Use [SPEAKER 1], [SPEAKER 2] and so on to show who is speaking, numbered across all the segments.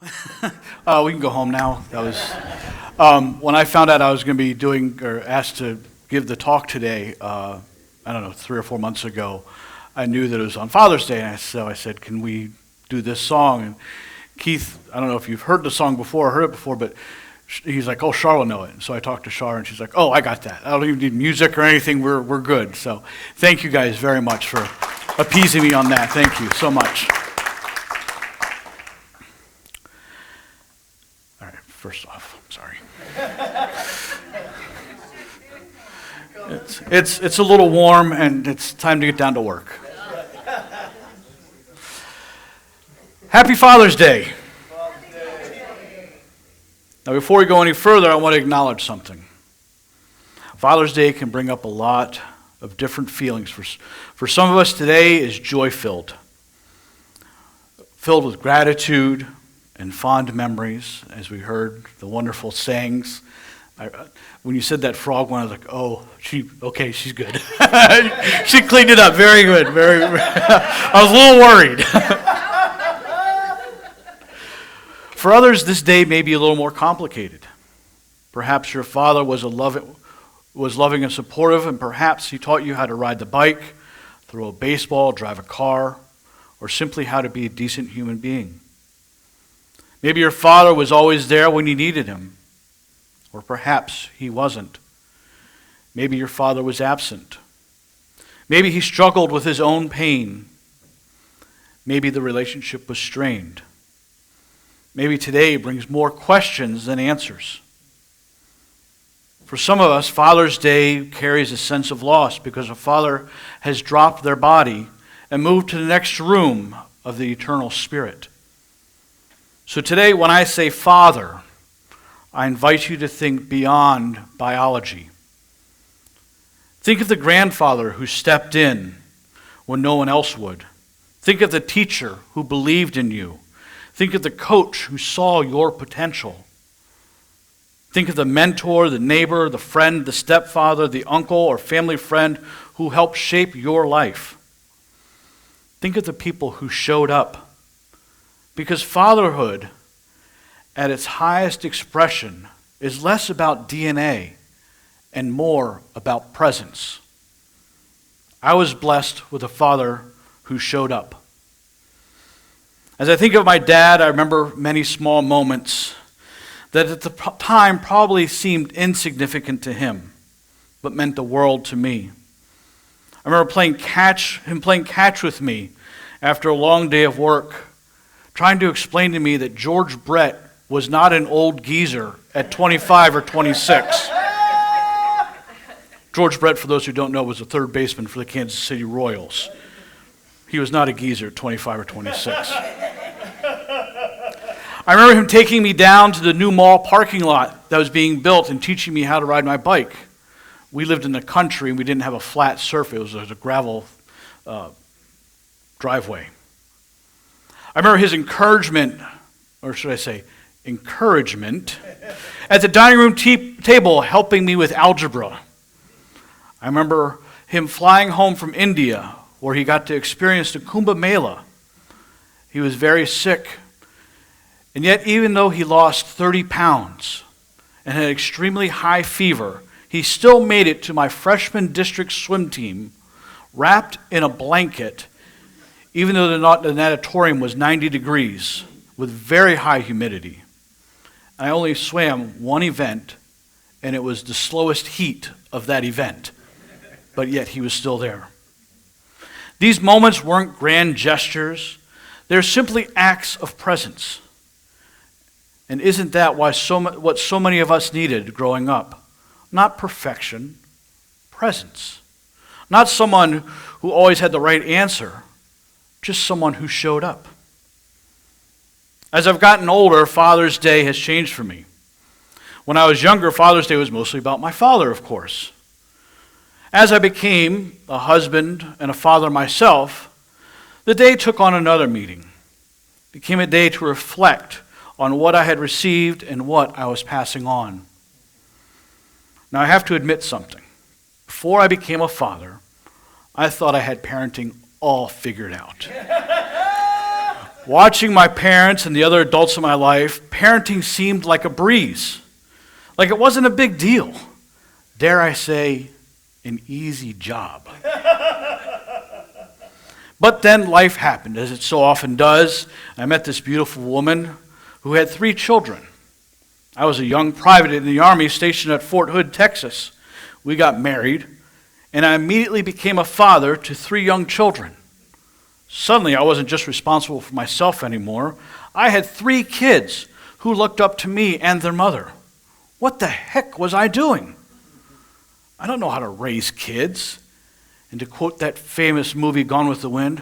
[SPEAKER 1] We can go home now. That was when I found out I was going to be doing or asked to give the talk today. I don't know, 3 or 4 months ago. I knew that it was on Father's Day, and so I said, "Can we do this song?" And Keith, I don't know if you've heard the song before or heard it before, but he's like, "Oh, Char will know it." And so I talked to Char, and she's like, "Oh, I got that. I don't even need music or anything. We're good." So thank you guys very much for appeasing me on that. Thank you so much. All right, first off, I'm sorry. It's a little warm, and it's time to get down to work. Happy Father's Day. Now, before we go any further, I want to acknowledge something. Father's Day can bring up a lot of different feelings. For some of us, today is joy-filled, filled with gratitude and fond memories, as we heard the wonderful sayings. When you said that frog one, I was like, "Oh, she's good." She cleaned it up, very good, very. I was a little worried. For others, this day may be a little more complicated. Perhaps your father was loving and supportive, and perhaps he taught you how to ride the bike, throw a baseball, drive a car, or simply how to be a decent human being. Maybe your father was always there when you needed him, or perhaps he wasn't. Maybe your father was absent. Maybe he struggled with his own pain. Maybe the relationship was strained. Maybe today brings more questions than answers. For some of us, Father's Day carries a sense of loss because a father has dropped their body and moved to the next room of the eternal spirit. So today, when I say Father, I invite you to think beyond biology. Think of the grandfather who stepped in when no one else would. Think of the teacher who believed in you. Think of the coach who saw your potential. Think of the mentor, the neighbor, the friend, the stepfather, the uncle or family friend who helped shape your life. Think of the people who showed up. Because fatherhood, at its highest expression, is less about DNA and more about presence. I was blessed with a father who showed up. As I think of my dad, I remember many small moments that at the time probably seemed insignificant to him, but meant the world to me. I remember him playing catch with me after a long day of work, trying to explain to me that George Brett was not an old geezer at 25 or 26. George Brett, for those who don't know, was a third baseman for the Kansas City Royals. He was not a geezer at 25 or 26. I remember him taking me down to the new mall parking lot that was being built and teaching me how to ride my bike. We lived in the country and we didn't have a flat surface. It was a gravel driveway. I remember his encouragement, or should I say encouragement, at the dining room table helping me with algebra. I remember him flying home from India where he got to experience the Kumbh Mela. He was very sick. And yet, even though he lost 30 pounds and had extremely high fever, he still made it to my freshman district swim team wrapped in a blanket, even though the natatorium was 90 degrees with very high humidity. I only swam one event, and it was the slowest heat of that event. But yet, he was still there. These moments weren't grand gestures. They're simply acts of presence. And isn't that what so many of us needed growing up? Not perfection, presence. Not someone who always had the right answer, just someone who showed up. As I've gotten older, Father's Day has changed for me. When I was younger, Father's Day was mostly about my father, of course. As I became a husband and a father myself, the day took on another meaning. It became a day to reflect on what I had received and what I was passing on. Now I have to admit something. Before I became a father, I thought I had parenting all figured out. Watching my parents and the other adults in my life, parenting seemed like a breeze. Like it wasn't a big deal. Dare I say, an easy job. But then life happened, as it so often does. I met this beautiful woman who had 3 children. I was a young private in the Army stationed at Fort Hood, Texas. We got married, and I immediately became a father to 3 young children. Suddenly, I wasn't just responsible for myself anymore. I had 3 kids who looked up to me and their mother. What the heck was I doing? I don't know how to raise kids. And to quote that famous movie, Gone with the Wind,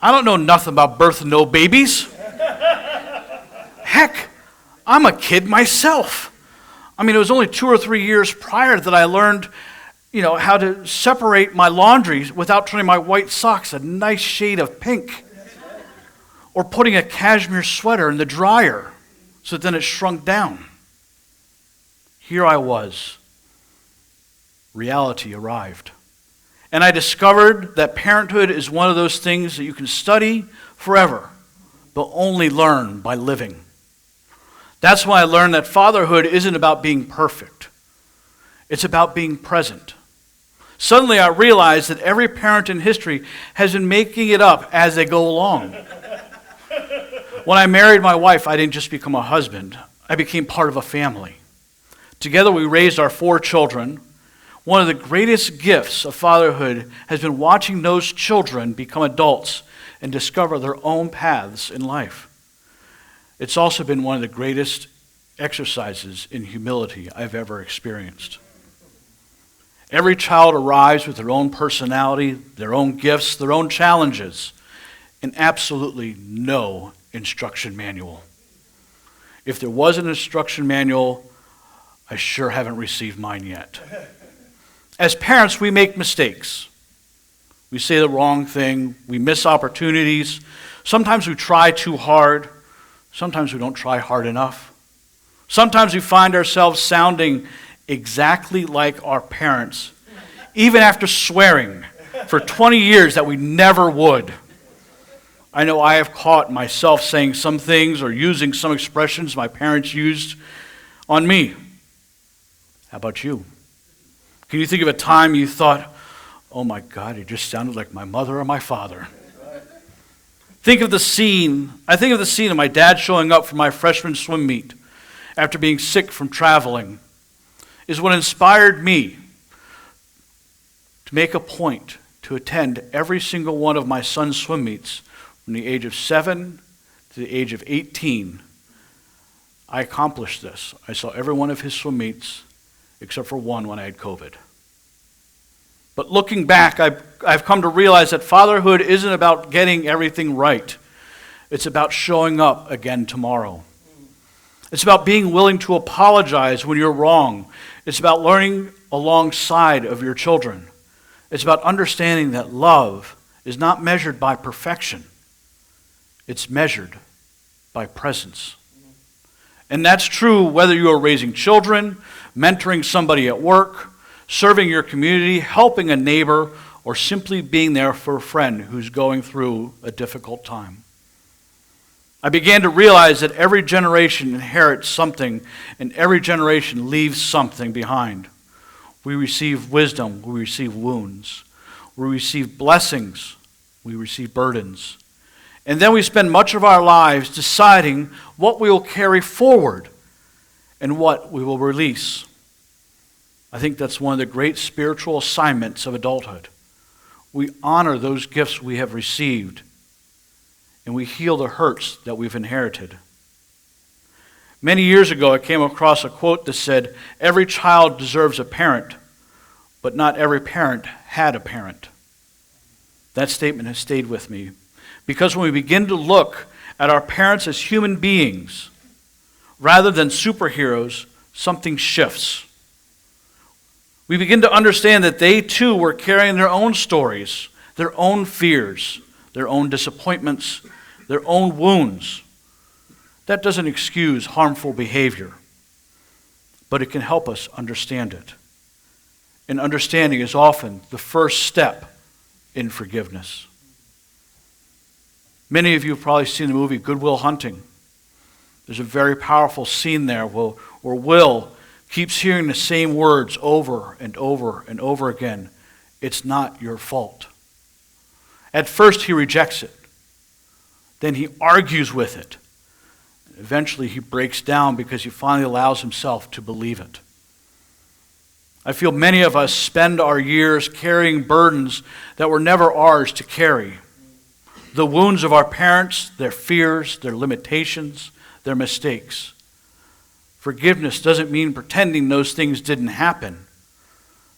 [SPEAKER 1] I don't know nothing about birthing no babies. Heck, I'm a kid myself. I mean, it was only 2 or 3 years prior that I learned, how to separate my laundry without turning my white socks a nice shade of pink. Or putting a cashmere sweater in the dryer so that then it shrunk down. Here I was. Reality arrived. And I discovered that parenthood is one of those things that you can study forever, but only learn by living. That's why I learned that fatherhood isn't about being perfect. It's about being present. Suddenly I realized that every parent in history has been making it up as they go along. When I married my wife, I didn't just become a husband. I became part of a family. Together we raised our 4 children. One of the greatest gifts of fatherhood has been watching those children become adults and discover their own paths in life. It's also been one of the greatest exercises in humility I've ever experienced. Every child arrives with their own personality, their own gifts, their own challenges, and absolutely no instruction manual. If there was an instruction manual, I sure haven't received mine yet. As parents, we make mistakes. We say the wrong thing. We miss opportunities. Sometimes we try too hard. Sometimes we don't try hard enough. Sometimes we find ourselves sounding exactly like our parents, even after swearing for 20 years that we never would. I know I have caught myself saying some things or using some expressions my parents used on me. How about you? Can you think of a time you thought, oh my God, it just sounded like my mother or my father? Think of the scene. I think of the scene of my dad showing up for my freshman swim meet after being sick from traveling is what inspired me to make a point to attend every single one of my son's swim meets from the age of 7 to the age of 18. I accomplished this. I saw every one of his swim meets except for one when I had COVID. But looking back, I've come to realize that fatherhood isn't about getting everything right. It's about showing up again tomorrow. It's about being willing to apologize when you're wrong. It's about learning alongside of your children. It's about understanding that love is not measured by perfection. It's measured by presence. And that's true whether you are raising children, mentoring somebody at work, serving your community, helping a neighbor, or simply being there for a friend who's going through a difficult time. I began to realize that every generation inherits something, and every generation leaves something behind. We receive wisdom, we receive wounds. We receive blessings, we receive burdens. And then we spend much of our lives deciding what we will carry forward and what we will release. I think that's one of the great spiritual assignments of adulthood. We honor those gifts we have received, and we heal the hurts that we've inherited. Many years ago, I came across a quote that said, "Every child deserves a parent, but not every parent had a parent." That statement has stayed with me, because when we begin to look at our parents as human beings, rather than superheroes, something shifts. We begin to understand that they too were carrying their own stories, their own fears, their own disappointments, their own wounds. That doesn't excuse harmful behavior, but it can help us understand it. And understanding is often the first step in forgiveness. Many of you have probably seen the movie Good Will Hunting. There's a very powerful scene there where Will keeps hearing the same words over and over and over again. It's not your fault. At first he rejects it. Then he argues with it. Eventually he breaks down because he finally allows himself to believe it. I feel many of us spend our years carrying burdens that were never ours to carry. The wounds of our parents, their fears, their limitations, their mistakes. Forgiveness doesn't mean pretending those things didn't happen.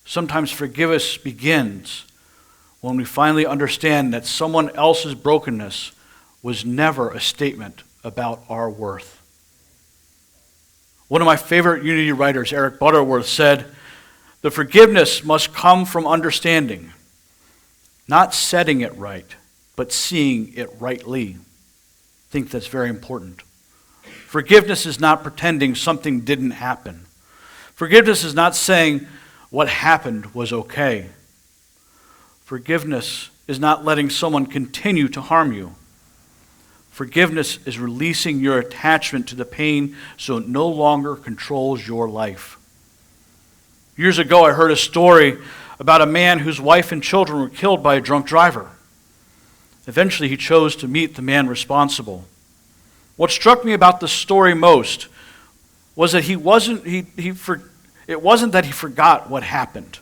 [SPEAKER 1] Sometimes forgiveness begins when we finally understand that someone else's brokenness was never a statement about our worth. One of my favorite Unity writers, Eric Butterworth, said, "The forgiveness must come from understanding, not setting it right, but seeing it rightly." I think that's very important. Forgiveness is not pretending something didn't happen. Forgiveness is not saying what happened was okay. Forgiveness is not letting someone continue to harm you. Forgiveness is releasing your attachment to the pain so it no longer controls your life. Years ago, I heard a story about a man whose wife and children were killed by a drunk driver. Eventually, he chose to meet the man responsible. What struck me about the story most was that it wasn't that he forgot what happened.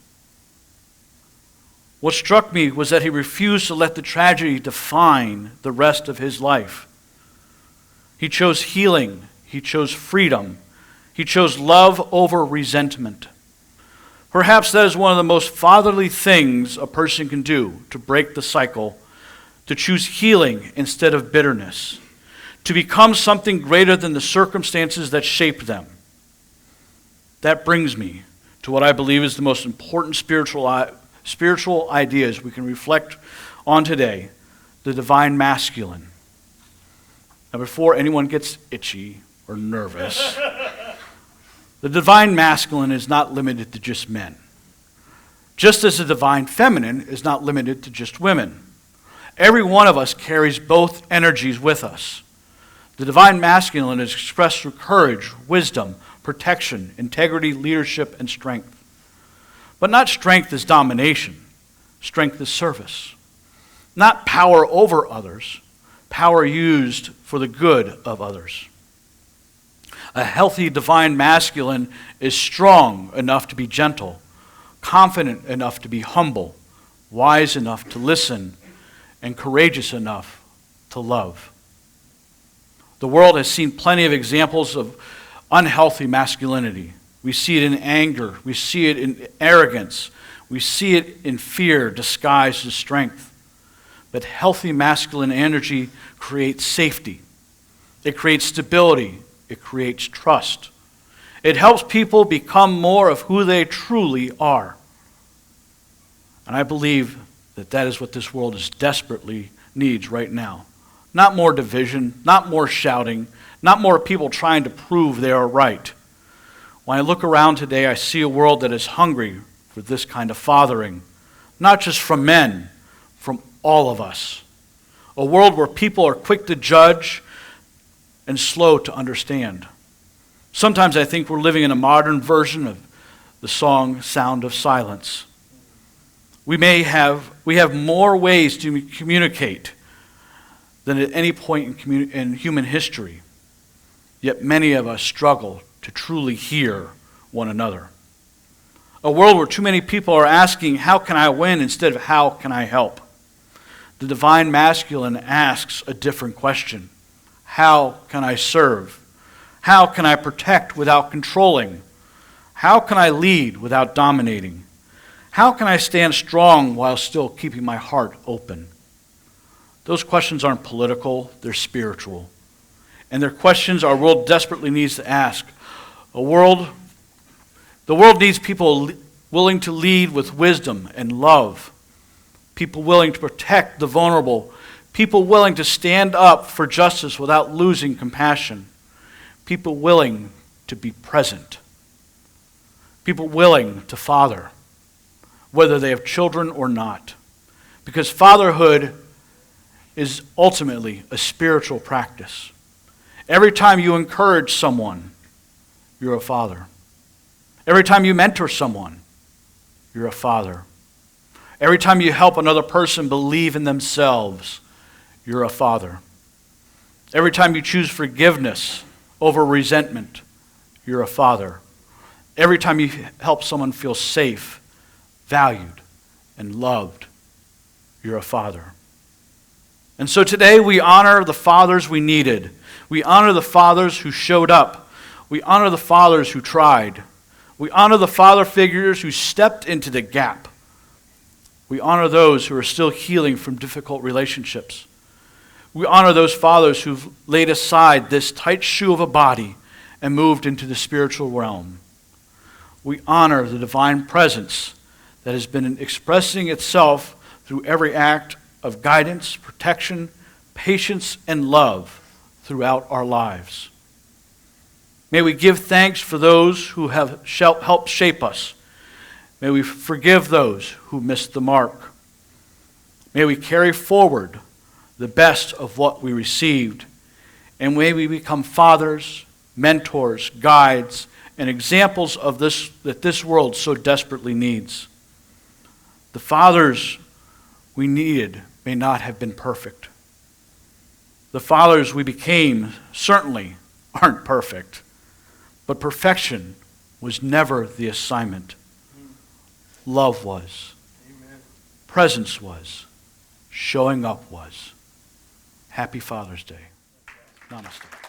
[SPEAKER 1] What struck me was that he refused to let the tragedy define the rest of his life. He chose healing. He chose freedom. He chose love over resentment. Perhaps that is one of the most fatherly things a person can do to break the cycle, to choose healing instead of bitterness, to become something greater than the circumstances that shaped them. That brings me to what I believe is the most important spiritual ideas we can reflect on today, the divine masculine. Now, before anyone gets itchy or nervous, the divine masculine is not limited to just men, just as the divine feminine is not limited to just women. Every one of us carries both energies with us. The divine masculine is expressed through courage, wisdom, protection, integrity, leadership, and strength. But not strength as domination. Strength as service. Not power over others, power used for the good of others. A healthy divine masculine is strong enough to be gentle, confident enough to be humble, wise enough to listen, and courageous enough to love. The world has seen plenty of examples of unhealthy masculinity. We see it in anger. We see it in arrogance. We see it in fear disguised as strength. But healthy masculine energy creates safety. It creates stability. It creates trust. It helps people become more of who they truly are. And I believe that that is what this world desperately needs right now. Not more division, not more shouting, not more people trying to prove they are right. When I look around today, I see a world that is hungry for this kind of fathering, not just from men, from all of us. A world where people are quick to judge and slow to understand. Sometimes I think we're living in a modern version of the song Sound of Silence. We have more ways to communicate than at any point in human history. Yet many of us struggle to truly hear one another. A world where too many people are asking, how can I win, instead of how can I help? The divine masculine asks a different question. How can I serve? How can I protect without controlling? How can I lead without dominating? How can I stand strong while still keeping my heart open? Those questions aren't political, they're spiritual. And they're questions our world desperately needs to ask. The world needs people willing to lead with wisdom and love. People willing to protect the vulnerable. People willing to stand up for justice without losing compassion. People willing to be present. People willing to father, whether they have children or not. Because fatherhood is ultimately a spiritual practice. Every time you encourage someone, you're a father. Every time you mentor someone, you're a father. Every time you help another person believe in themselves, you're a father. Every time you choose forgiveness over resentment, you're a father. Every time you help someone feel safe, valued, and loved, you're a father. And so today we honor the fathers we needed. We honor the fathers who showed up. We honor the fathers who tried. We honor the father figures who stepped into the gap. We honor those who are still healing from difficult relationships. We honor those fathers who've laid aside this tight shoe of a body and moved into the spiritual realm. We honor the divine presence that has been expressing itself through every act of guidance, protection, patience, and love throughout our lives. May we give thanks for those who have helped shape us. May we forgive those who missed the mark. May we carry forward the best of what we received, and may we become fathers, mentors, guides, and examples of this that this world so desperately needs. The fathers we needed may not have been perfect. The fathers we became certainly aren't perfect, but perfection was never the assignment. Love was. Amen. Presence was. Showing up was. Happy Father's Day. Namaste.